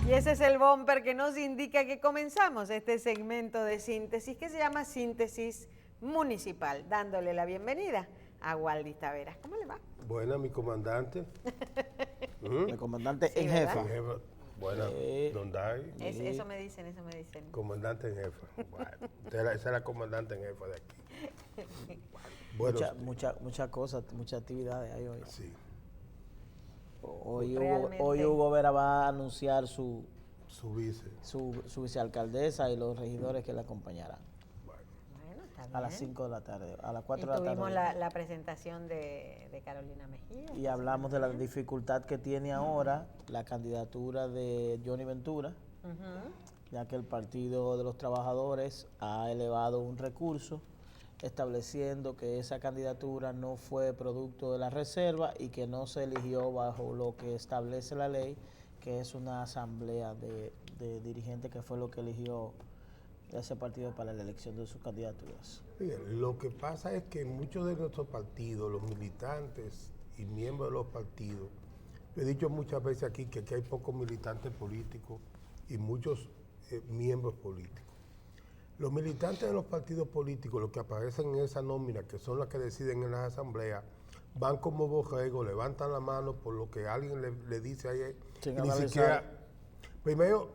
Y ese es el bumper que nos indica que comenzamos este segmento de síntesis que se llama Síntesis Municipal, dándole la bienvenida a Waldis Taveras. ¿Cómo le va? Buena, mi comandante. El comandante Sí, en ¿verdad? jefa. En jefa. Buena, don Dai. Eso me dicen, eso me dicen. Comandante en jefa. Bueno, esa es la comandante en jefa de aquí. Bueno, Muchas cosas, muchas actividades hay hoy. sí. Realmente. Hoy Hugo Vera va a anunciar Su vice. su vicealcaldesa y los regidores que la acompañarán Bueno, Bueno, está bien. a las 5 de la tarde, a las Y 4 de la tuvimos tarde. la presentación de Carolina Mejía. Y hablamos de la dificultad que tiene ahora la candidatura de Johnny Ventura, Ujú. ya que el Partido de los Trabajadores ha elevado un recurso estableciendo que esa candidatura no fue producto de la reserva y que no se eligió bajo lo que establece la ley, que es una asamblea de dirigentes, que fue lo que eligió ese partido para la elección de sus candidaturas. miren, lo que pasa es que muchos de nuestros partidos, los militantes y miembros de los partidos, he dicho muchas veces aquí que aquí hay pocos militantes políticos y muchos miembros políticos. Los militantes de los partidos políticos, los que aparecen en esa nómina, que son las que deciden en las asambleas, van como borregos, levantan la mano por lo que alguien le dice ahí. Sin y ni analizar. siquiera, primero,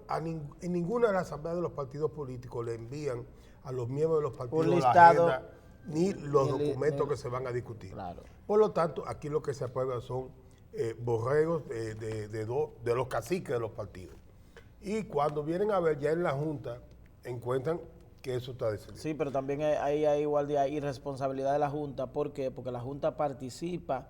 en ninguna de las asambleas de los partidos políticos le envían a los miembros de los partidos Un la listado, agenda ni los ni el- documentos ni- que se van a discutir. Claro. Por lo tanto, aquí lo que se aprueba son borregos de los caciques de los partidos. Y cuando vienen a ver ya en la Junta, encuentran que eso está decidido. Sí, pero también hay igual de irresponsabilidad de la Junta. ¿Por qué? Porque la Junta participa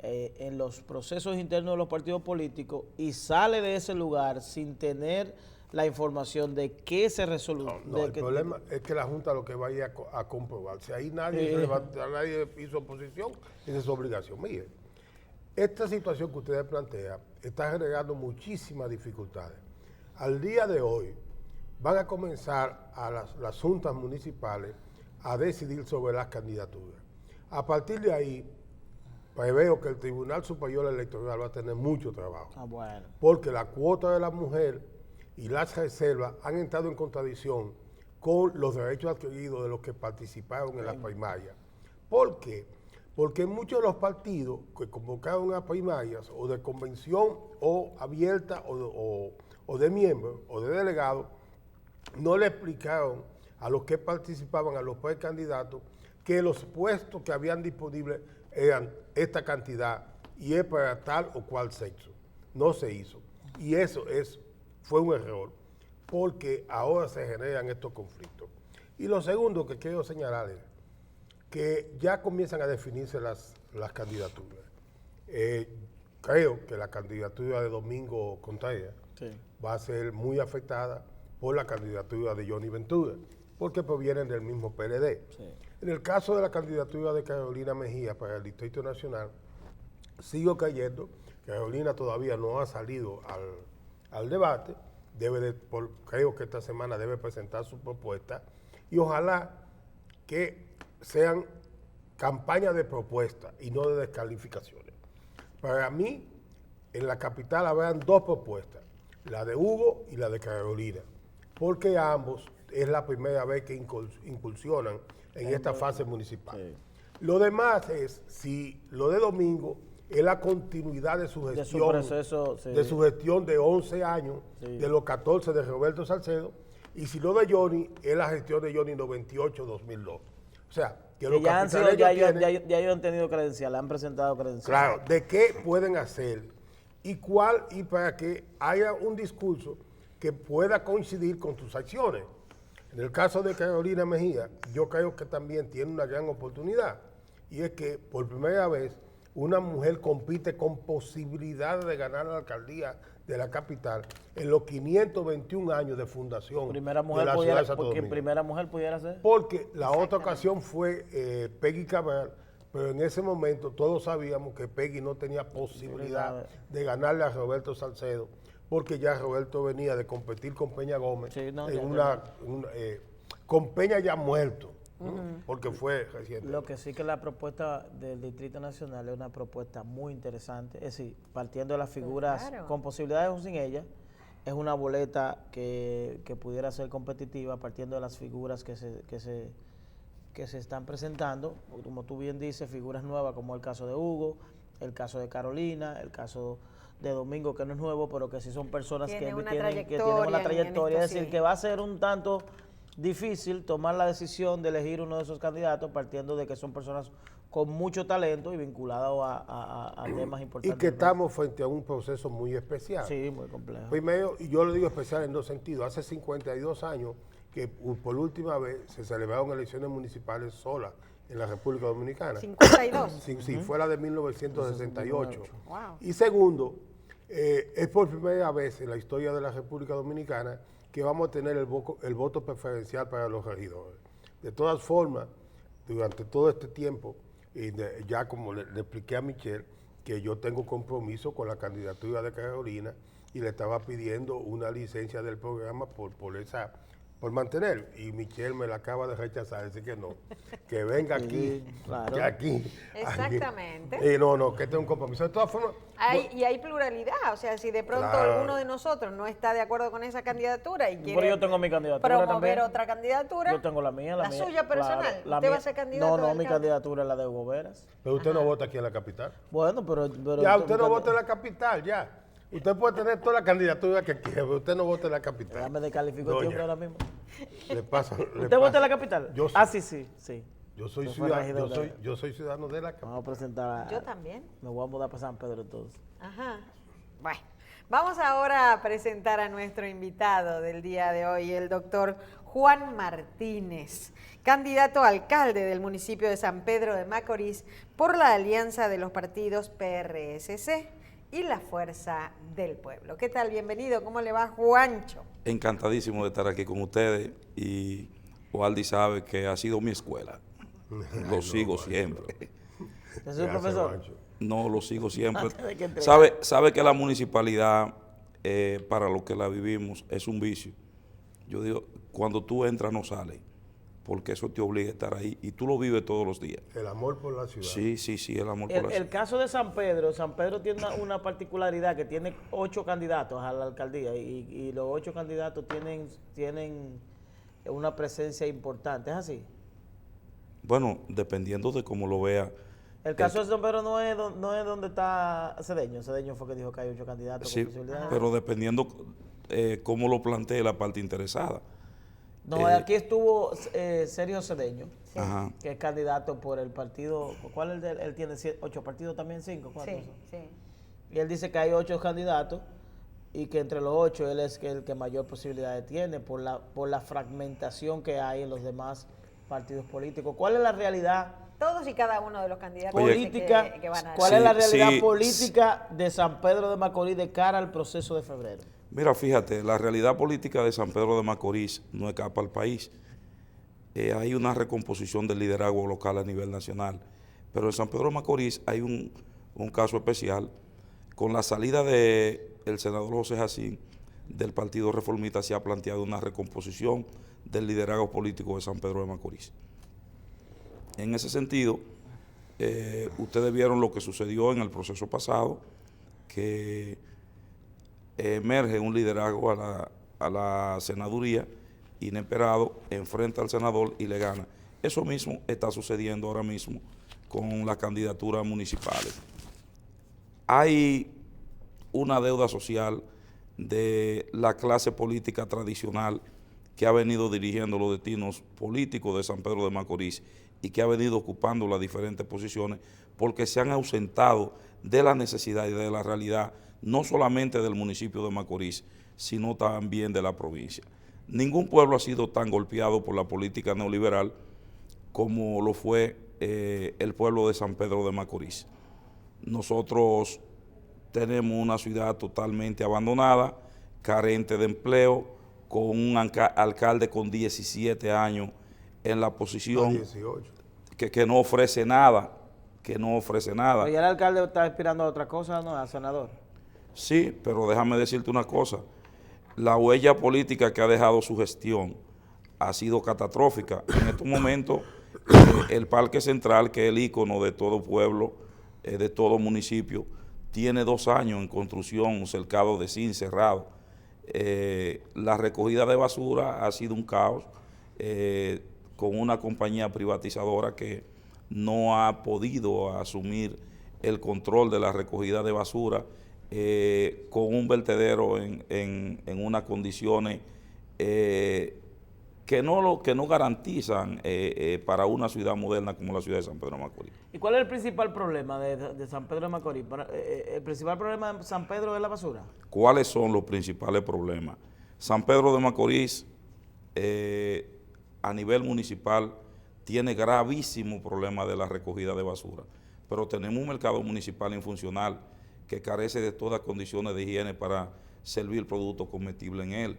en los procesos internos de los partidos políticos y sale de ese lugar sin tener la información de qué se resolvió. No, el problema es que la Junta lo que va a ir a comprobar. Si ahí nadie se levanta, nadie hizo oposición, esa es su obligación. Mire, esta situación que ustedes plantean está generando muchísimas dificultades. Al día de hoy van a comenzar a las juntas municipales a decidir sobre las candidaturas. A partir de ahí, pues veo que el Tribunal Superior Electoral va a tener mucho trabajo. Ah, bueno. Porque la cuota de la mujer y las reservas han entrado en contradicción con los derechos adquiridos de los que participaron en las primarias. ¿Por qué? Porque muchos de los partidos que convocaron a primarias o de convención o abierta o de miembros o de delegados, no le explicaron a los que participaban, a los precandidatos, que los puestos que habían disponibles eran esta cantidad y es para tal o cual sexo. No se hizo. Y eso fue un error, porque ahora se generan estos conflictos. Y lo segundo que quiero señalar es que ya comienzan a definirse las candidaturas. Creo que la candidatura de Domingo Contreras Sí. va a ser muy afectada por la candidatura de Johnny Ventura, porque provienen del mismo PLD. Sí. En el caso de la candidatura de Carolina Mejía para el Distrito Nacional, sigo creyendo que Carolina todavía no ha salido al debate, creo que esta semana debe presentar su propuesta, y ojalá que sean campañas de propuesta y no de descalificaciones. Para mí, en la capital habrán dos propuestas, la de Hugo y la de Carolina, porque ambos es la primera vez que incursionan en esta fase municipal. Sí. Lo demás es, si lo de Domingo es la continuidad de su De gestión, su proceso, sí. de su gestión de 11 años, Sí. de los 14 de Roberto Salcedo, y si lo de Johnny es la gestión de Johnny 98-2002. O sea, que Que los ya han sido, capitaleños tienen, ya ellos han tenido credencial, han presentado credencial. claro, de qué pueden hacer y para que haya un discurso que pueda coincidir con tus acciones. En el caso de Carolina Mejía, yo creo que también tiene una gran oportunidad, y es que por primera vez una mujer compite con posibilidades de ganar la alcaldía de la capital en los 521 años de fundación Primera de mujer la ciudad pudiera, de Santo porque Domingo. primera mujer pudiera ser. Porque la otra ocasión fue Peggy Cabral, pero en ese momento todos sabíamos que Peggy no tenía posibilidad de ganarle a Roberto Salcedo, porque ya Roberto venía de competir con Peña Gómez, Sí, no, en ya, con Peña ya muerto, porque fue reciente. Lo que sí que la propuesta del Distrito Nacional es una propuesta muy interesante, es decir, partiendo de las figuras Claro. con posibilidades o sin ellas, es una boleta que pudiera ser competitiva partiendo de las figuras que se están presentando, como tú bien dices, figuras nuevas como el caso de Hugo, el caso de Carolina, el caso de Domingo, que no es nuevo, pero que sí son personas que tienen una trayectoria, es decir, que va a ser un tanto difícil tomar la decisión de elegir uno de esos candidatos partiendo de que son personas con mucho talento y vinculadas a temas importantes. Y que estamos frente a un proceso muy especial. Sí, muy complejo. Primero, y yo lo digo especial en dos sentidos, hace 52 años que por última vez se celebraron elecciones municipales solas en la República Dominicana. 52. Sí, fue la de 1968. Wow. Y segundo, es por primera vez en la historia de la República Dominicana que vamos a tener el voto preferencial para los regidores. De todas formas, durante todo este tiempo, ya como le expliqué a Michelle, que yo tengo compromiso con la candidatura de Carolina y le estaba pidiendo una licencia del programa por mantener, y Michelle me la acaba de rechazar, decir que no, que venga aquí, claro. que aquí. Exactamente. No, que tengo un compromiso. De todas formas... Y hay pluralidad, o sea, si de pronto Claro. alguno de nosotros no está de acuerdo con esa candidatura y quiere Pero yo tengo mi candidatura promover también. otra candidatura, Yo tengo la mía. la mía, suya personal. claro, la ¿Usted va mía. a ser candidato No, al mi alcalde? candidatura es la de Hugo Veras. Pero usted no vota aquí en la capital. Bueno, pero Ya, usted no vota en la capital, ya. Usted puede tener toda la candidatura que quiera, pero usted no vota en la capital. Déjame descalificar Doña, el hombre ahora mismo. Le pasa. ¿Usted vota en la capital? Yo sí. Ah, sí. Yo soy Usted fue ciudadano, regidor yo soy ciudadano de la capital. Vamos a presentar. Yo también. Me voy a mudar para San Pedro entonces. Ajá. Bueno, vamos ahora a presentar a nuestro invitado del día de hoy, el doctor Juan Martínez, candidato a alcalde del municipio de San Pedro de Macorís por la alianza de los partidos PRSC y la Fuerza del Pueblo. ¿Qué tal? Bienvenido. ¿Cómo le va, Juancho? Encantadísimo de estar aquí con ustedes, y Waldi sabe que ha sido mi escuela. Lo sigo siempre. ¿Es un profesor? Juancho. No, lo sigo siempre. Hay que entregar. Sabe que la municipalidad, para lo que la vivimos, es un vicio. Yo digo, cuando tú entras no sales, porque eso te obliga a estar ahí, y tú lo vives todos los días. El amor por la ciudad. Sí, el amor por la El ciudad. caso de San Pedro tiene una particularidad que tiene 8 candidatos a la alcaldía y los 8 candidatos tienen una presencia importante, ¿es así? Bueno, dependiendo de cómo lo vea. El caso de San Pedro no es donde está Cedeño. Cedeño fue que dijo que hay 8 candidatos Sí, con posibilidades. pero dependiendo cómo lo plantee la parte interesada. No, aquí estuvo Sergio Cedeño, Sí. Ajá. que es candidato por el partido. ¿Cuál es el de él? Él tiene 8 partidos también, 5, 4. Sí. Y él dice que hay 8 candidatos y que entre los 8 él es el que mayor posibilidades tiene por la fragmentación que hay en los demás partidos políticos. ¿Cuál es la realidad Todos y cada uno de los candidatos política? que van a ¿Cuál es la Sí, realidad sí. política de San Pedro de Macorís de cara al proceso de febrero? Mira, fíjate, la realidad política de San Pedro de Macorís no escapa al país. Hay una recomposición del liderazgo local a nivel nacional, pero en San Pedro de Macorís hay un caso especial. Con la salida del senador José Jacín del Partido Reformista, se ha planteado una recomposición del liderazgo político de San Pedro de Macorís. En ese sentido, ustedes vieron lo que sucedió en el proceso pasado, que emerge un liderazgo a la senaduría inesperado, enfrenta al senador y le gana. Eso mismo está sucediendo ahora mismo con las candidaturas municipales. Hay una deuda social de la clase política tradicional que ha venido dirigiendo los destinos políticos de San Pedro de Macorís y que ha venido ocupando las diferentes posiciones porque se han ausentado de la necesidad y de la realidad, no solamente del municipio de Macorís, sino también de la provincia. Ningún pueblo ha sido tan golpeado por la política neoliberal como lo fue el pueblo de San Pedro de Macorís. Nosotros tenemos una ciudad totalmente abandonada, carente de empleo, con un alcalde con 17 años en la posición, 18. que no ofrece nada, Pero ya el alcalde está aspirando a otra cosa, ¿no? A senador. Sí, pero déjame decirte una cosa. La huella política que ha dejado su gestión ha sido catastrófica. En estos momentos, el Parque Central, que es el ícono de todo pueblo, de todo municipio, tiene 2 años en construcción, cercado de zinc, cerrado. La recogida de basura ha sido un caos con una compañía privatizadora que no ha podido asumir el control de la recogida de basura, con un vertedero en unas condiciones que no garantizan para una ciudad moderna como la ciudad de San Pedro de Macorís. ¿Y cuál es el principal problema de San Pedro de Macorís? ¿El principal problema de San Pedro es la basura? ¿Cuáles son los principales problemas? San Pedro de Macorís, a nivel municipal, tiene gravísimo problema de la recogida de basura, pero tenemos un mercado municipal infuncional que carece de todas condiciones de higiene para servir productos comestibles en él.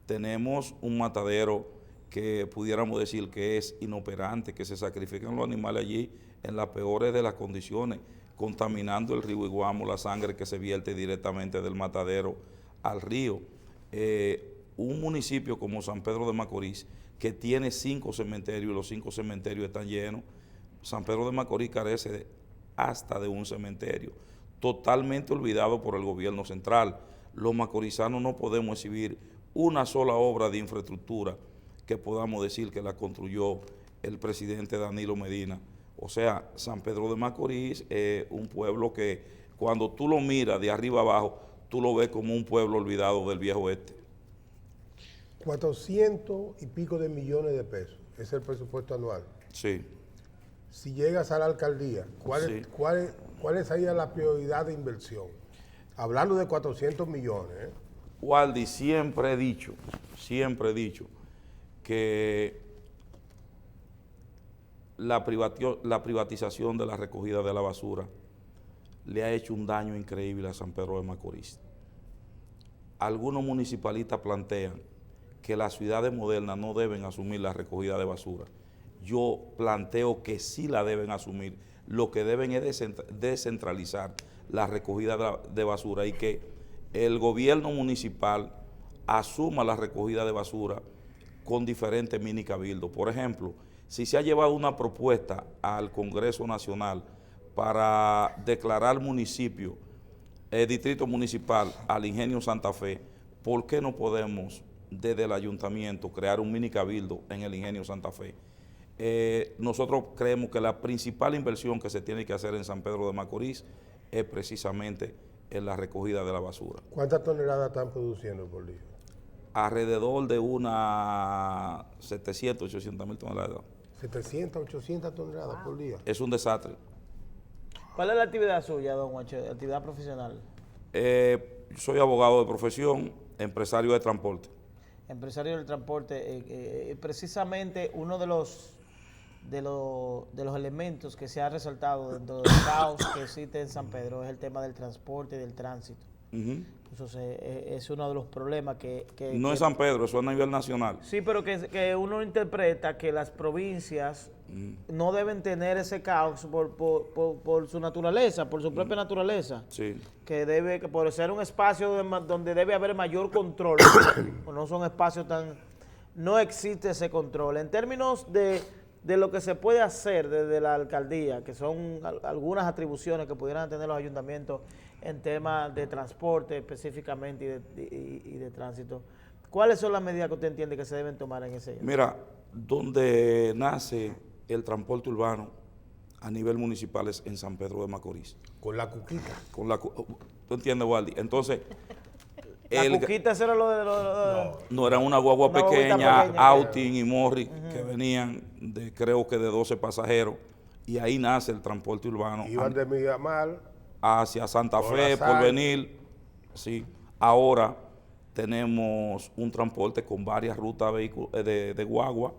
Tenemos un matadero que pudiéramos decir que es inoperante, que se sacrifican los animales allí en las peores de las condiciones, contaminando el río Iguamo, la sangre que se vierte directamente del matadero al río. Un municipio como San Pedro de Macorís, que tiene 5 cementerios y los 5 cementerios están llenos, San Pedro de Macorís carece hasta de un cementerio, totalmente olvidado por el gobierno central. Los macorizanos no podemos exhibir una sola obra de infraestructura que podamos decir que la construyó el presidente Danilo Medina. O sea, San Pedro de Macorís es un pueblo que cuando tú lo miras de arriba abajo, tú lo ves como un pueblo olvidado del viejo oeste. 400 y pico de millones de pesos, es el presupuesto anual. Sí. Si llegas a la alcaldía, ¿cuál sería la prioridad de inversión? Hablando de 400 millones. Waldy, siempre he dicho que la privatización de la recogida de la basura le ha hecho un daño increíble a San Pedro de Macorís. Algunos municipalistas plantean que las ciudades modernas no deben asumir la recogida de basura. Yo planteo que sí la deben asumir. Lo que deben es descentralizar la recogida de basura y que el gobierno municipal asuma la recogida de basura con diferentes mini cabildos. Por ejemplo, si se ha llevado una propuesta al Congreso Nacional para declarar municipio, distrito municipal al Ingenio Santa Fe, ¿por qué no podemos desde el ayuntamiento crear un mini cabildo en el Ingenio Santa Fe? Nosotros creemos que la principal inversión que se tiene que hacer en San Pedro de Macorís es precisamente en la recogida de la basura. ¿Cuántas toneladas están produciendo por día? Alrededor de unas 700, 800 mil toneladas. 700, 800 toneladas por día. Es un desastre. ¿Cuál es la actividad suya, don Juancho, actividad profesional? Soy abogado de profesión, empresario de transporte. Empresario del transporte, precisamente uno de los elementos que se ha resaltado dentro del caos que existe en San Pedro es el tema del transporte y del tránsito. Entonces, es uno de los problemas que no es San Pedro, eso es a nivel nacional. Sí, pero que uno interpreta que las provincias no deben tener ese caos por su naturaleza, por su propia naturaleza. Sí. Que por ser un espacio donde debe haber mayor control, o no son espacios no existe ese control. En términos de lo que se puede hacer desde la alcaldía, que son algunas atribuciones que pudieran tener los ayuntamientos en temas de transporte específicamente y de tránsito, ¿cuáles son las medidas que usted entiende que se deben tomar en ese? Mira, donde nace el transporte urbano a nivel municipal es en San Pedro de Macorís. Con la cuquita. ¿Tú entiendes, Waldy? Entonces, ¿La cuquita eso era lo de no, era una guagua pequeña, Autin y Morri, que venían creo que de 12 pasajeros, y ahí nace el transporte urbano. Iban de Miramar hacia Santa Fe, Porvenir. Sí. Ahora tenemos un transporte con varias rutas de guagua,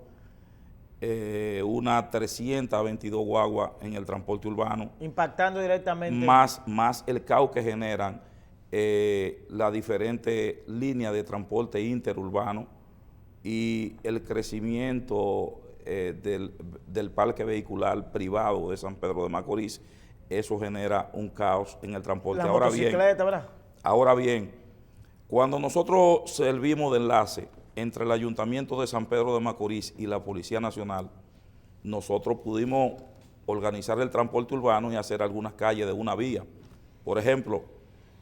unas 322 guaguas en el transporte urbano. Impactando directamente. Más el caos que generan las diferentes líneas de transporte interurbano y el crecimiento del parque vehicular privado de San Pedro de Macorís. Eso genera un caos en el transporte. La motocicleta, ¿verdad? Ahora bien, cuando nosotros servimos de enlace entre el Ayuntamiento de San Pedro de Macorís y la Policía Nacional, nosotros pudimos organizar el transporte urbano y hacer algunas calles de una vía. Por ejemplo,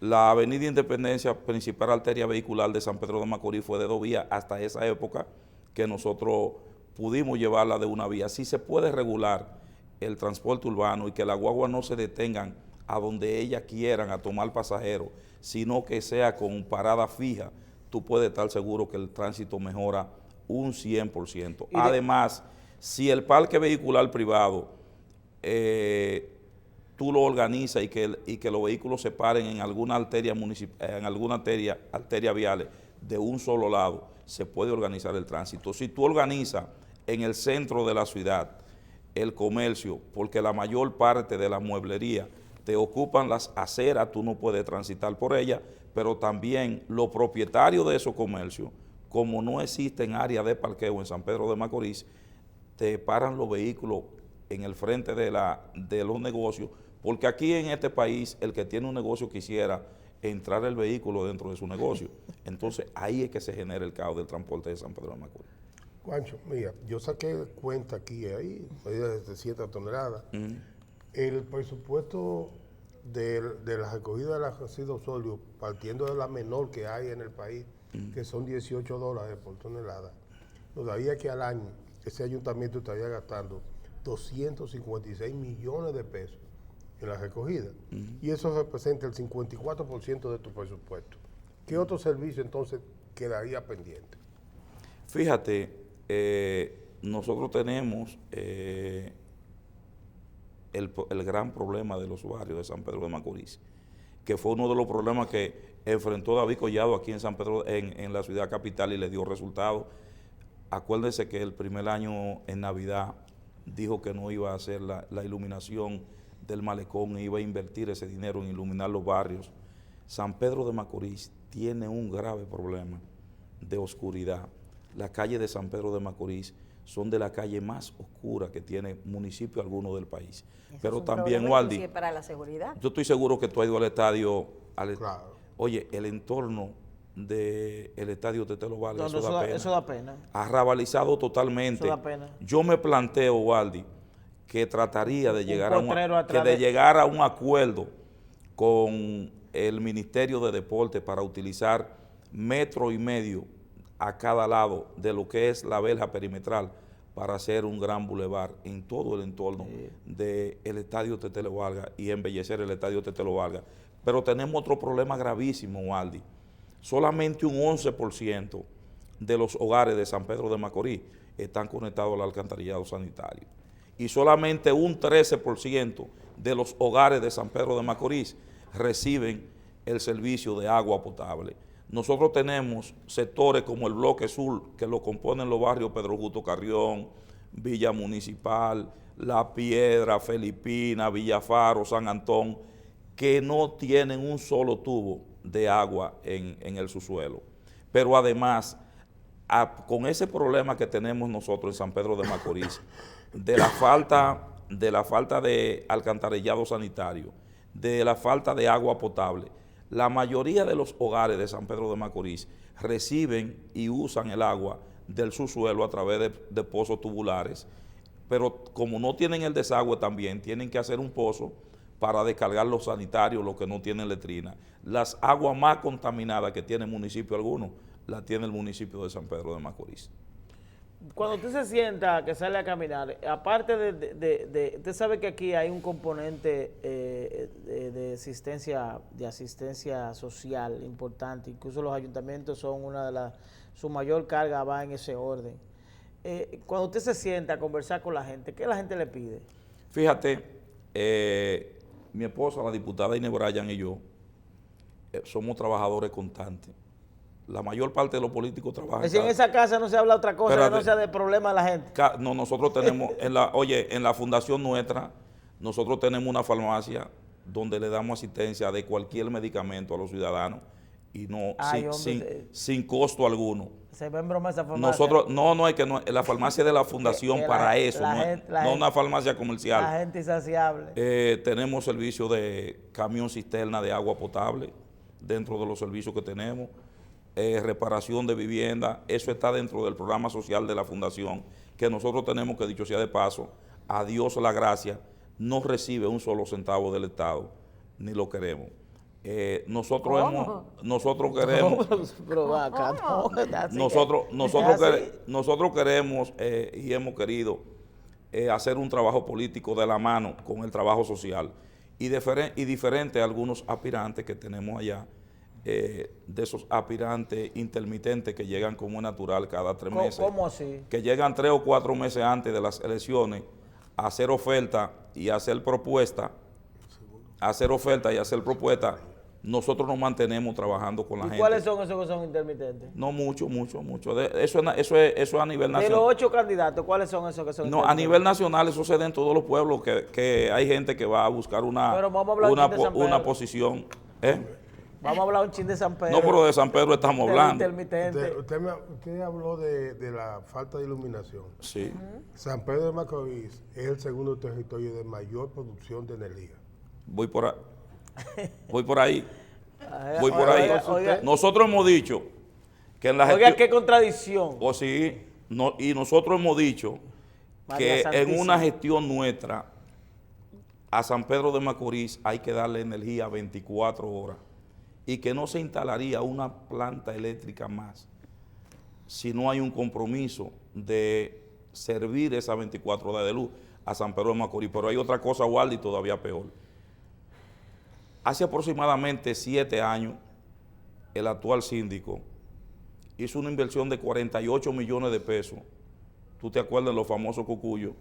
La avenida Independencia, principal arteria vehicular de San Pedro de Macorís, fue de 2 vías hasta esa época que nosotros pudimos llevarla de 1 vía. Sí se puede regular el transporte urbano y que las guaguas no se detengan a donde ellas quieran a tomar pasajeros, sino que sea con parada fija. Tú puedes estar seguro que el tránsito mejora un 100%. Además, si el parque vehicular privado tú lo organizas y que los vehículos se paren en alguna arteria arteria viales de un solo lado, se puede organizar el tránsito. Si tú organizas en el centro de la ciudad el comercio, porque la mayor parte de la mueblería te ocupan las aceras, tú no puedes transitar por ellas, pero también los propietarios de esos comercios, como no existen áreas de parqueo en San Pedro de Macorís, te paran los vehículos en el frente de los negocios, porque aquí en este país el que tiene un negocio quisiera entrar el vehículo dentro de su negocio. Entonces ahí es que se genera el caos del transporte de San Pedro de Macorís. Juancho, mira, yo saqué cuenta aquí, ahí, de 7 toneladas. El presupuesto de la recogida de los residuos sólidos, partiendo de la menor que hay en el país, que son $18 por tonelada, nos daría que al año ese ayuntamiento estaría gastando 256 millones de pesos en la recogida. Y eso representa el 54% de tu presupuesto. ¿Qué otro servicio entonces quedaría pendiente? Fíjate, nosotros tenemos el gran problema de los barrios de San Pedro de Macorís, que fue uno de los problemas que enfrentó David Collado aquí en San Pedro, en la ciudad capital, y le dio resultados. Acuérdense que el primer año en Navidad dijo que no iba a hacer la iluminación del malecón, iba a invertir ese dinero en iluminar los barrios. San Pedro de Macorís tiene un grave problema de oscuridad. Las calles de San Pedro de Macorís son de las calles más oscuras que tiene municipio alguno del país. Pero también, Waldi, para la seguridad. Yo estoy seguro que tú has ido al estadio. Claro. Oye, el entorno del estadio Tetelo Vargas, Eso da pena. Arrabalizado totalmente. Eso da pena. Yo me planteo, Waldi, que trataría de llegar a un acuerdo con el Ministerio de Deporte para utilizar 1,5 metros a cada lado de lo que es la verja perimetral para hacer un gran bulevar en todo el entorno del estadio Tetelo Vargas y embellecer el estadio Tetelo Vargas. Pero tenemos otro problema gravísimo, Waldi. Solamente un 11% de los hogares de San Pedro de Macorís están conectados al alcantarillado sanitario. Y solamente un 13% de los hogares de San Pedro de Macorís reciben el servicio de agua potable. Nosotros tenemos sectores como el Bloque Sur, que lo componen los barrios Pedro Justo Carrión, Villa Municipal, La Piedra, Felipina, Villafaro, San Antón, que no tienen un solo tubo de agua en el subsuelo. Pero además, con ese problema que tenemos nosotros en San Pedro de Macorís, de la falta de alcantarillado sanitario, de la falta de agua potable, la mayoría de los hogares de San Pedro de Macorís reciben y usan el agua del subsuelo a través de pozos tubulares, pero como no tienen el desagüe también, tienen que hacer un pozo para descargar los sanitarios, los que no tienen letrina. Las aguas más contaminadas que tiene municipio alguno, las tiene el municipio de San Pedro de Macorís. Cuando usted se sienta, que sale a caminar, aparte usted sabe que aquí hay un componente de asistencia social importante, incluso los ayuntamientos son su mayor carga va en ese orden. Cuando usted se sienta a conversar con la gente, ¿qué la gente le pide? Fíjate, mi esposa, la diputada Inés Bryan, y yo somos trabajadores constantes. La mayor parte de los políticos trabajan. Es decir, en esa casa no se habla otra cosa que no sea de problema de la gente. No, nosotros tenemos, en la fundación nuestra, nosotros tenemos una farmacia donde le damos asistencia de cualquier medicamento a los ciudadanos y sin costo alguno. Se ven bromas esa farmacia. Nosotros, la farmacia de la fundación para eso, no una farmacia comercial. La gente insaciable. Tenemos servicio de camión cisterna de agua potable dentro de los servicios que tenemos. Reparación de vivienda, eso está dentro del programa social de la fundación, que nosotros tenemos, que dicho sea de paso, a Dios la gracia, no recibe un solo centavo del Estado, ni lo queremos. Nosotros ¿Cómo? nosotros queremos, Pero acá no, así nosotros queremos y hemos querido hacer un trabajo político de la mano con el trabajo social y diferente a algunos aspirantes que tenemos allá, de esos aspirantes intermitentes que llegan como es natural cada 3 meses. ¿Cómo así? Que llegan 3 o 4 meses antes de las elecciones a hacer oferta y a hacer propuesta, nosotros nos mantenemos trabajando con la gente. ¿Y cuáles son esos que son intermitentes? No, mucho. Eso es a nivel De los nacional. 8 candidatos, ¿cuáles son esos que son No, a intermitentes? nivel nacional eso se da en todos los pueblos, que hay gente que va a buscar Pero vamos a hablar un chin de San Pedro. una posición. Vamos a hablar un chin de San Pedro. No, pero de San Pedro estamos del hablando. intermitente. Usted habló de la falta de iluminación. Sí. San Pedro de Macorís es el segundo territorio de mayor producción de energía. Voy por ahí. Oiga, oiga. Nosotros hemos dicho que en la Oiga, gestión... qué contradicción. O sí, y nosotros hemos dicho María que en Santísima. una gestión nuestra a San Pedro de Macorís hay que darle energía 24 horas y que no se instalaría una planta eléctrica más si no hay un compromiso de servir esas 24 horas de luz a San Pedro de Macorís. Pero hay otra cosa, Waldy, todavía peor. Hace aproximadamente 7 años, el actual síndico hizo una inversión de 48 millones de pesos. ¿Tú te acuerdas de los famosos cucuyos?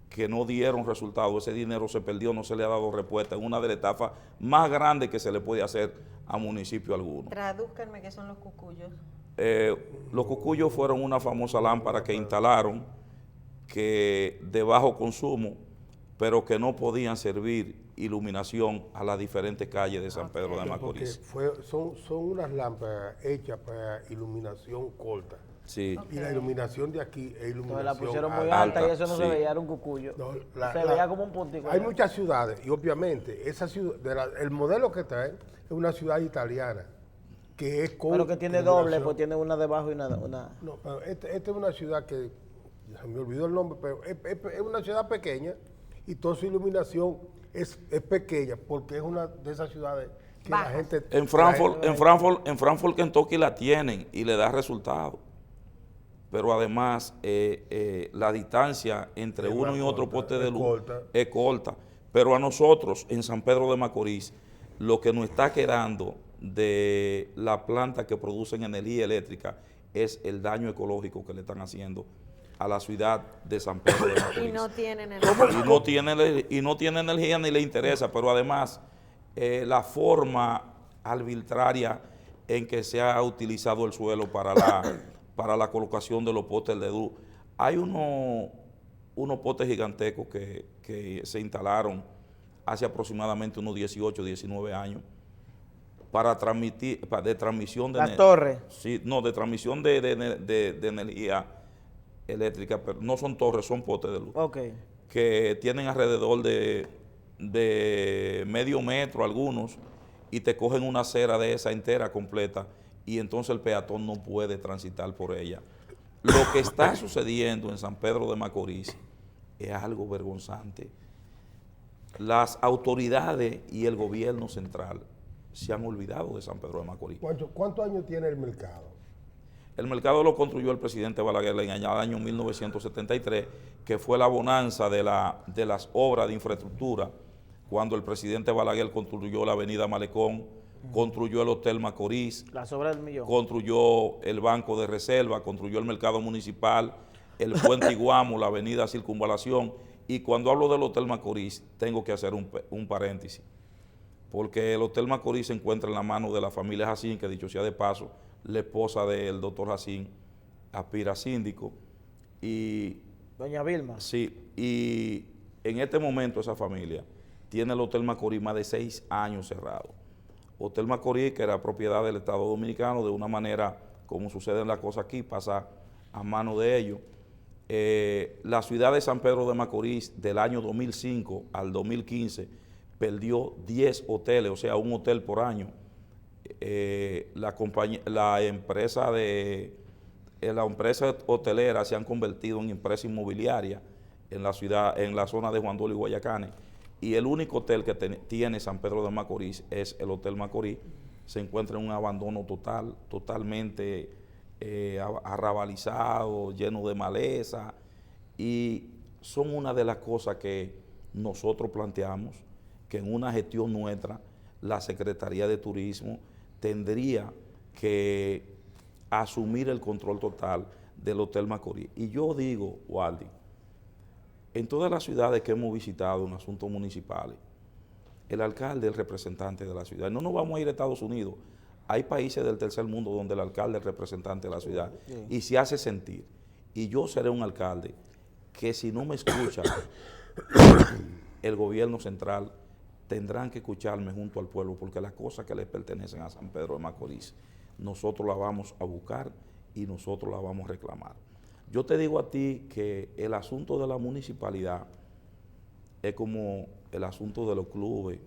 Que no dieron resultado, ese dinero se perdió, no se le ha dado respuesta. Es una de las estafas más grandes que se le puede hacer a municipio alguno. Tradúzcanme qué son los cucuyos. Los cucuyos fueron una famosa lámpara que instalaron que de bajo consumo, pero que no podían servir iluminación a las diferentes calles de San Pedro de Macorís. Porque son unas lámparas hechas para iluminación corta. Sí. Y la iluminación de aquí es iluminación Entonces la pusieron muy alta. alta y eso no sí. se veía, era un cucuyo. No, se veía como un puntico. Hay muchas ciudades y obviamente esa ciudad, el modelo que trae es una ciudad italiana que es con Pero que tiene iluminación. doble, pues tiene una debajo y una... No, pero esta es una ciudad que, se me olvidó el nombre, pero es una ciudad pequeña y toda su iluminación es pequeña porque es una de esas ciudades que Baja. la gente... En Frankfurt, Kentucky la tienen y le da resultado. Pero además la distancia entre Es uno más y otro corta, poste de es luz corta. es corta. Pero a nosotros en San Pedro de Macorís, lo que nos está quedando de la planta que producen energía eléctrica es el daño ecológico que le están haciendo a la ciudad de San Pedro de Macorís. Y no tienen el... Y no tiene energía ni le interesa, pero además la forma arbitraria en que se ha utilizado el suelo para la colocación de los postes de luz. Hay unos postes gigantescos que se instalaron hace aproximadamente unos 18, 19 años para de transmisión de Las torres. Sí, no, de transmisión de energía eléctrica, pero no son torres, son postes de luz. Ok. Que tienen alrededor de medio metro algunos y te cogen una acera de esa entera completa y entonces el peatón no puede transitar por ella. Lo que está sucediendo en San Pedro de Macorís es algo vergonzante. Las autoridades y el gobierno central se han olvidado de San Pedro de Macorís. ¿Cuántos años tiene el mercado? El mercado lo construyó el presidente Balaguer en el año 1973, que fue la bonanza de las obras de infraestructura, cuando el presidente Balaguer construyó la avenida Malecón, construyó el Hotel Macorís, Las obras del millón. construyó el Banco de Reserva, construyó el mercado municipal, el Puente Iguamo, la avenida Circunvalación. Y cuando hablo del Hotel Macorís, tengo que hacer un paréntesis, porque el Hotel Macorís se encuentra en la mano de la familia Jacín, que dicho sea de paso, la esposa del doctor Jacín aspira a síndico. Y Doña Vilma. sí, y en este momento esa familia tiene el Hotel Macorís más de 6 años cerrado. Hotel Macorís, que era propiedad del Estado Dominicano, de una manera como suceden las cosas aquí, pasa a mano de ellos. La ciudad de San Pedro de Macorís del año 2005 al 2015 perdió 10 hoteles, o sea, un hotel por año. La empresa hotelera se han convertido en empresa inmobiliaria en la ciudad, en la zona de Juan Dolio y Guayacanes, y el único hotel que tiene San Pedro de Macorís es el Hotel Macorís. Se encuentra en un abandono total, totalmente arrabalizado, lleno de maleza, y son una de las cosas que nosotros planteamos, que en una gestión nuestra la Secretaría de Turismo tendría que asumir el control total del Hotel Macorís. Y yo digo, Waldy, en todas las ciudades que hemos visitado en asuntos municipales, el alcalde es el representante de la ciudad. No nos vamos a ir a Estados Unidos. Hay países del tercer mundo donde el alcalde es el representante de la ciudad y se hace sentir. Y yo seré un alcalde que si no me escucha el gobierno central, tendrán que escucharme junto al pueblo, porque las cosas que les pertenecen a San Pedro de Macorís, nosotros las vamos a buscar y nosotros las vamos a reclamar. Yo te digo a ti que el asunto de la municipalidad es como el asunto de los clubes,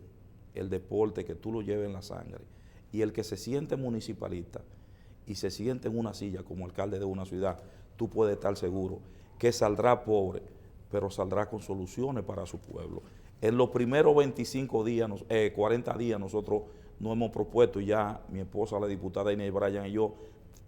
el deporte, que tú lo lleves en la sangre. Y el que se siente municipalista y se siente en una silla como alcalde de una ciudad, tú puedes estar seguro que saldrá pobre, pero saldrá con soluciones para su pueblo. En los primeros 25 días, 40 días, nosotros nos hemos propuesto, y ya mi esposa, la diputada Inés Bryan, y yo,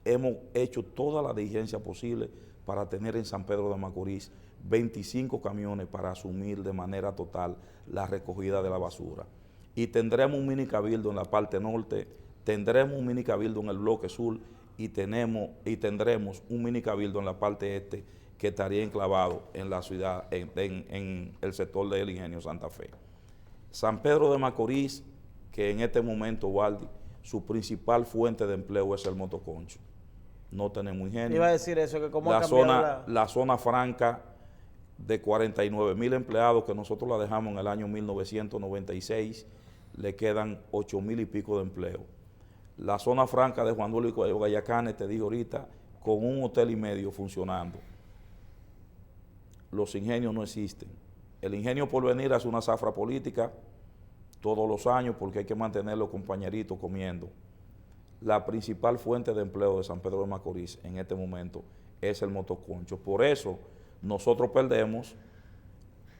hemos hecho toda la diligencia posible para tener en San Pedro de Macorís 25 camiones para asumir de manera total la recogida de la basura. Y tendremos un mini cabildo en la parte norte, tendremos un mini cabildo en el bloque sur y tendremos un mini cabildo en la parte este que estaría enclavado en la ciudad, en el sector del Ingenio Santa Fe. San Pedro de Macorís, que en este momento, Waldy, su principal fuente de empleo es el motoconcho. No tenemos ingenio. Iba a decir eso, que cómo ha la cambiado la zona franca de 49,000 empleados que nosotros la dejamos en el año 1996, le quedan 8,000 y pico de empleo. La zona franca de Juan Duelo y Guayacanes, te digo ahorita, con un hotel y medio funcionando. Los ingenios no existen. El ingenio Porvenir hace una zafra política todos los años porque hay que mantener los compañeritos comiendo. La principal fuente de empleo de San Pedro de Macorís en este momento es el motoconcho. Por eso nosotros perdemos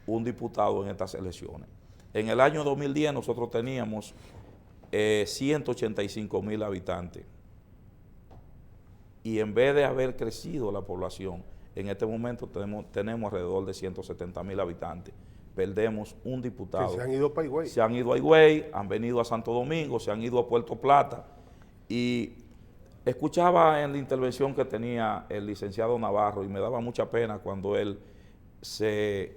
un diputado en estas elecciones. En el año 2010 nosotros teníamos 185,000 habitantes. Y en vez de haber crecido la población, en este momento tenemos alrededor de 170,000 habitantes. Perdemos un diputado. Que se han ido para Higüey. Se han ido a Higüey, han venido a Santo Domingo, se han ido a Puerto Plata. Y escuchaba en la intervención que tenía el licenciado Navarro y me daba mucha pena cuando él se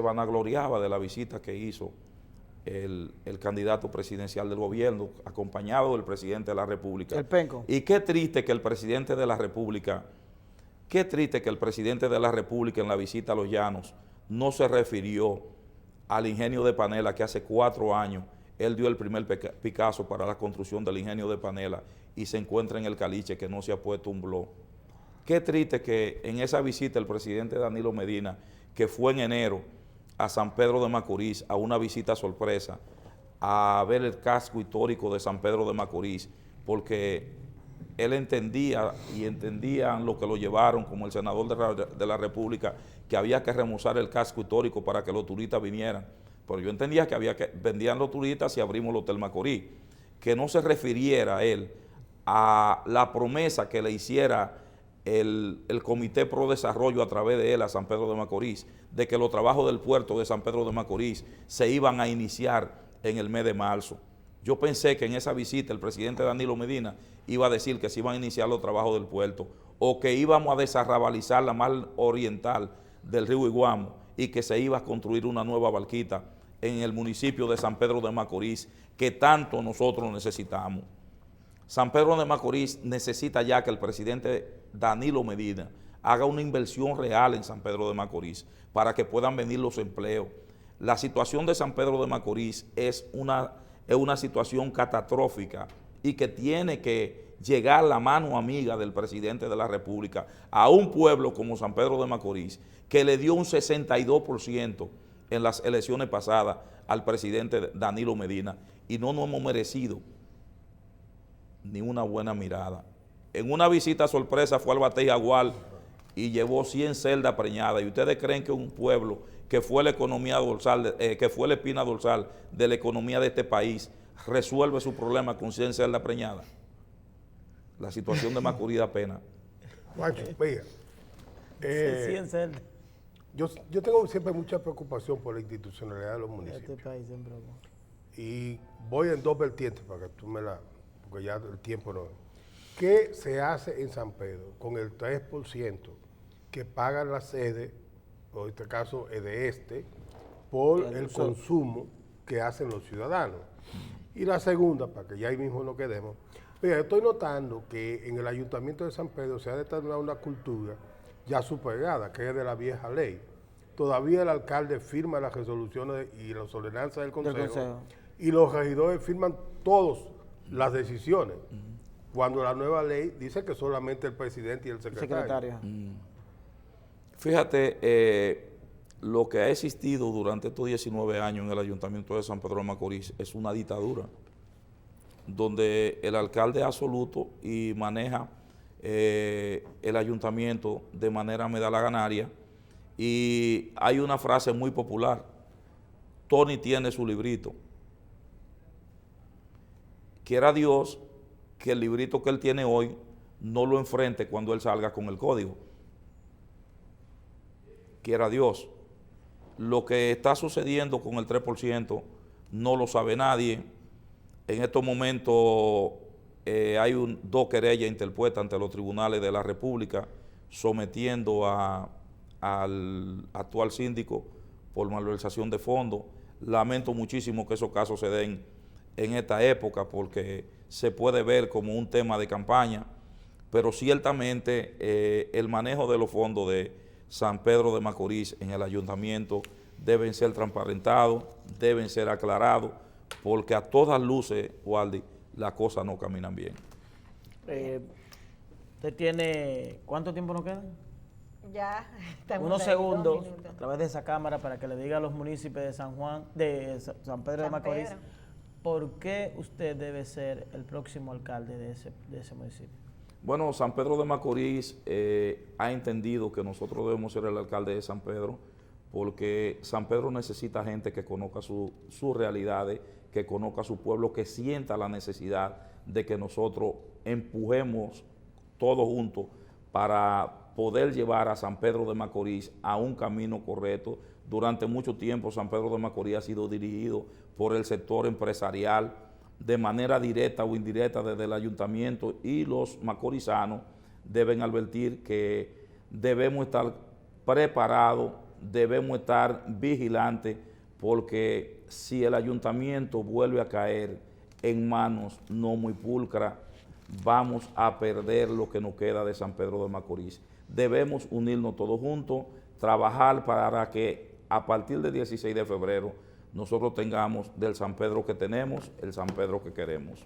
vanagloriaba de la visita que hizo el candidato presidencial del gobierno, acompañado del presidente de la República. El penco. Y qué triste que el presidente de la República, en la visita a Los Llanos no se refirió al ingenio de Panela, que hace 4 años él dio el primer Picasso para la construcción del ingenio de Panela y se encuentra en el caliche que no se ha puesto un blog. Qué triste que en esa visita el presidente Danilo Medina, que fue en enero a San Pedro de Macorís, a una visita sorpresa, a ver el casco histórico de San Pedro de Macorís, porque él entendía y entendían lo que lo llevaron como el senador de la República, que había que remozar el casco histórico para que los turistas vinieran. Pero yo entendía que vendían los turistas y abrimos el Hotel Macorís. Que no se refiriera él a la promesa que le hiciera el Comité Pro Desarrollo a través de él a San Pedro de Macorís, de que los trabajos del puerto de San Pedro de Macorís se iban a iniciar en el mes de marzo. Yo pensé que en esa visita el presidente Danilo Medina iba a decir que se iban a iniciar los trabajos del puerto o que íbamos a desarrabalizar la mar oriental del río Iguamo y que se iba a construir una nueva barquita en el municipio de San Pedro de Macorís que tanto nosotros necesitamos. San Pedro de Macorís necesita ya que el presidente Danilo Medina haga una inversión real en San Pedro de Macorís para que puedan venir los empleos. La situación de San Pedro de Macorís es una situación catastrófica y que tiene que llegar la mano amiga del presidente de la República a un pueblo como San Pedro de Macorís, que le dio un 62% en las elecciones pasadas al presidente Danilo Medina, y no nos hemos merecido ni una buena mirada. En una visita sorpresa fue al Batey Jaguar y llevó 100 celdas preñadas, y ustedes creen que un pueblo que fue la economía dorsal, que fue la espina dorsal de la economía de este país, resuelve su problema con 100 celdas preñadas? La situación de Macorís da pena. Juancho, mira, 100 celdas. yo tengo siempre mucha preocupación por la institucionalidad de los municipios. Este país siempre. Y voy en dos vertientes para que tú me la... porque ya el tiempo no... ¿Qué se hace en San Pedro con el 3% que pagan la sede, o en este caso EDESTE, por el consumo que hacen los ciudadanos? Y la segunda, para que ya ahí mismo nos quedemos, mira, estoy notando que en el Ayuntamiento de San Pedro se ha determinado una cultura ya superada, que es de la vieja ley. Todavía el alcalde firma las resoluciones y las ordenanzas del consejo. Y los regidores firman todas las decisiones, cuando la nueva ley dice que solamente el presidente y el secretario. Fíjate, lo que ha existido durante estos 19 años en el Ayuntamiento de San Pedro de Macorís es una dictadura, donde el alcalde es absoluto y maneja el ayuntamiento de manera medalaganaria. Y hay una frase muy popular: Tony tiene su librito. Quiera Dios que el librito que él tiene hoy no lo enfrente cuando él salga con el código. Quiera Dios. Lo que está sucediendo con el 3% no lo sabe nadie. En estos momentos hay dos querellas interpuestas ante los tribunales de la República sometiendo al actual síndico por malversación de fondos. Lamento muchísimo que esos casos se den en esta época porque se puede ver como un tema de campaña, pero ciertamente el manejo de los fondos de San Pedro de Macorís en el ayuntamiento deben ser transparentados, deben ser aclarados, porque a todas luces, Waldy, las cosas no caminan bien. ¿Usted tiene cuánto tiempo nos queda? Ya, estamos Unos ahí, segundos 2 minutos. a través de esa cámara para que le diga a los municipios de San Juan, de San Pedro de Macorís, ¿por qué usted debe ser el próximo alcalde de ese municipio? Bueno, San Pedro de Macorís ha entendido que nosotros debemos ser el alcalde de San Pedro porque San Pedro necesita gente que conozca sus realidades, que conozca su pueblo, que sienta la necesidad de que nosotros empujemos todos juntos para poder llevar a San Pedro de Macorís a un camino correcto. Durante mucho tiempo San Pedro de Macorís ha sido dirigido por el sector empresarial de manera directa o indirecta desde el ayuntamiento, y los macorizanos deben advertir que debemos estar preparados, debemos estar vigilantes, porque si el ayuntamiento vuelve a caer en manos no muy pulcras, vamos a perder lo que nos queda de San Pedro de Macorís. Debemos unirnos todos juntos, trabajar para que a partir del 16 de febrero nosotros tengamos del San Pedro que tenemos, el San Pedro que queremos.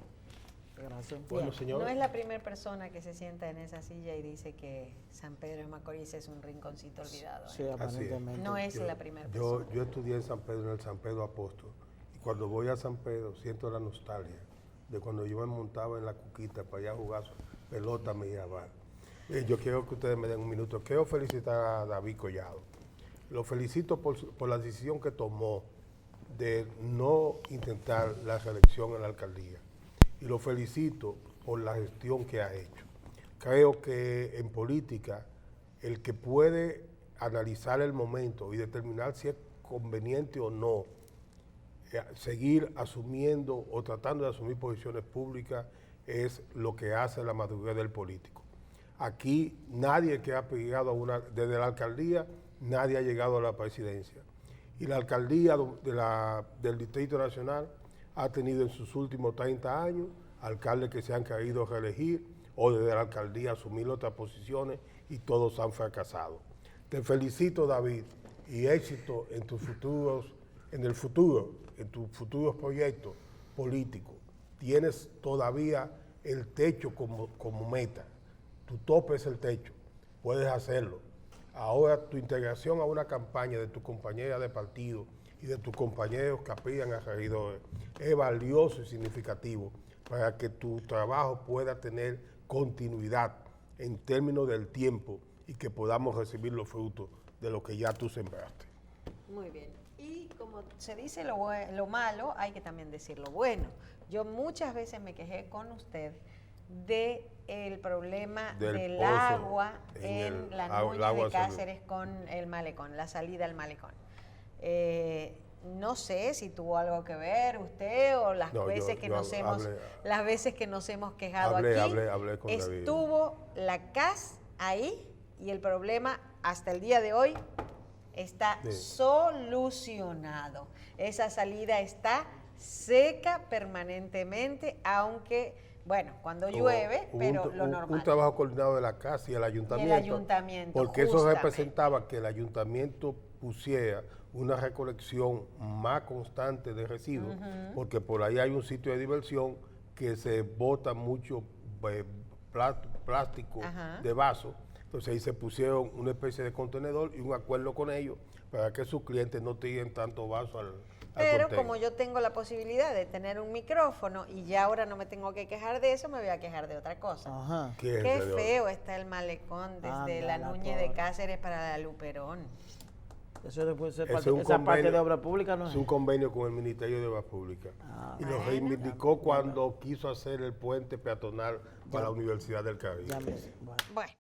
Gracias. Bueno, señores. No es la primera persona que se sienta en esa silla y dice que San Pedro de Macorís es un rinconcito olvidado. Sí, ¿eh? aparentemente. No es la primera persona. Yo estudié en San Pedro, en el San Pedro Apóstol, y cuando voy a San Pedro siento la nostalgia de cuando yo me montaba en la cuquita para allá a jugar pelota medieval. Yo quiero que ustedes me den un minuto. Quiero felicitar a David Collado. Lo felicito por la decisión que tomó de no intentar la reelección en la alcaldía. Y lo felicito por la gestión que ha hecho. Creo que en política el que puede analizar el momento y determinar si es conveniente o no seguir asumiendo o tratando de asumir posiciones públicas es lo que hace la madurez del político. Aquí nadie que ha llegado desde la alcaldía, nadie ha llegado a la presidencia. Y la alcaldía del Distrito Nacional ha tenido en sus últimos 30 años alcaldes que se han querido reelegir o desde la alcaldía asumir otras posiciones y todos han fracasado. Te felicito, David, y éxito en tus futuros proyectos políticos. Tienes todavía el techo como meta. Tu tope es el techo. Puedes hacerlo. Ahora tu integración a una campaña de tu compañera de partido y de tus compañeros que aspiran a regidores es valioso y significativo para que tu trabajo pueda tener continuidad en términos del tiempo y que podamos recibir los frutos de lo que ya tú sembraste. Muy bien. Y como se dice lo malo, hay que también decir lo bueno. Yo muchas veces me quejé con usted del problema del pozo agua en en la el Núñez agua de salud. Cáceres con el malecón, la salida al malecón. No sé si tuvo algo que ver usted o las No, veces yo que nos hemos hablé- las veces que nos hemos quejado Hablé aquí. con David. Estuvo la CAS ahí y el problema hasta el día de hoy está Sí. solucionado. Esa salida está seca permanentemente, aunque, bueno, cuando llueve, Hubo pero un, lo un- normal. un trabajo coordinado de la casa y el ayuntamiento. ayuntamiento, Porque eso justamente. representaba que el ayuntamiento pusiera una recolección más constante de residuos, porque por ahí hay un sitio de diversión que se bota mucho plástico Ajá. de vaso. Entonces ahí se pusieron una especie de contenedor y un acuerdo con ellos para que sus clientes no tiren tanto vaso al Pero container. como yo tengo la posibilidad de tener un micrófono y ya ahora no me tengo que quejar de eso, me voy a quejar de otra cosa. Ajá. ¿Qué es, Qué señor? feo está el malecón desde Anda, la la Núñez de pobre. Cáceres para la Luperón. Eso después ser Ese parte, es un esa parte convenio- de obra pública, ¿no es? Es un convenio con el Ministerio de Obras Públicas. Y lo Bueno. reivindicó cuando quiso hacer el puente peatonal para la Universidad del Caribe. Ya me- bueno. Bueno.